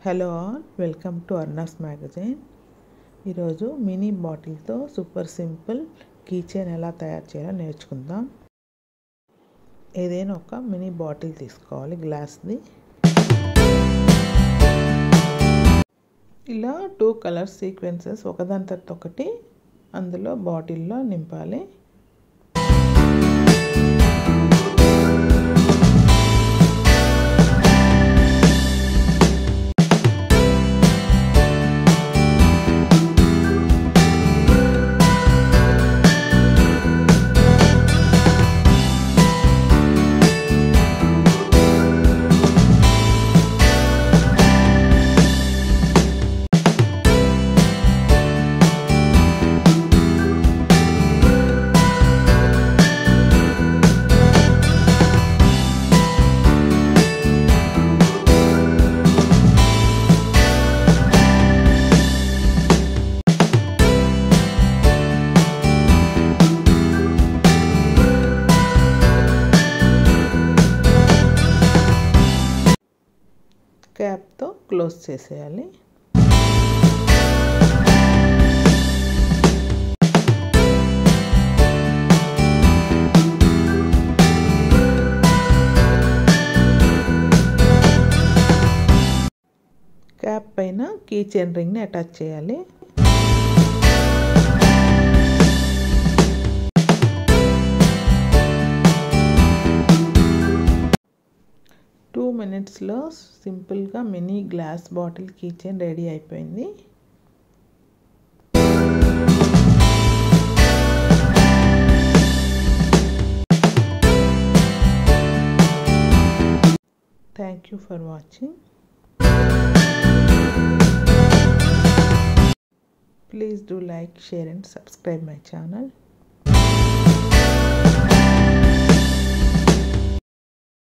Hello all, welcome to Aruna's magazine. ఈరోజు mini బాటిల్తో super simple keychain ఎలా తయారు చేయాలో నేర్చుకుందాం. ఏదైనా ఒక మినీ బాటిల్ తీసుకోవాలి, గ్లాస్ది. ఇలా 2 కలర్ సీక్వెన్సెస్ ఒకదాని తర్వాత ఒకటి అందులో బాటిల్లో నింపాలి. క్యాప్తో క్లోజ్ చేసేయాలి. క్యాప్ పైన కీచైన్ రింగ్ని అటాచ్ చేయాలి. మినిట్స్లో సింపుల్గా mini glass bottle keychain ready అయిపోయింది. Thank you for watching. Please do like, share and subscribe my channel.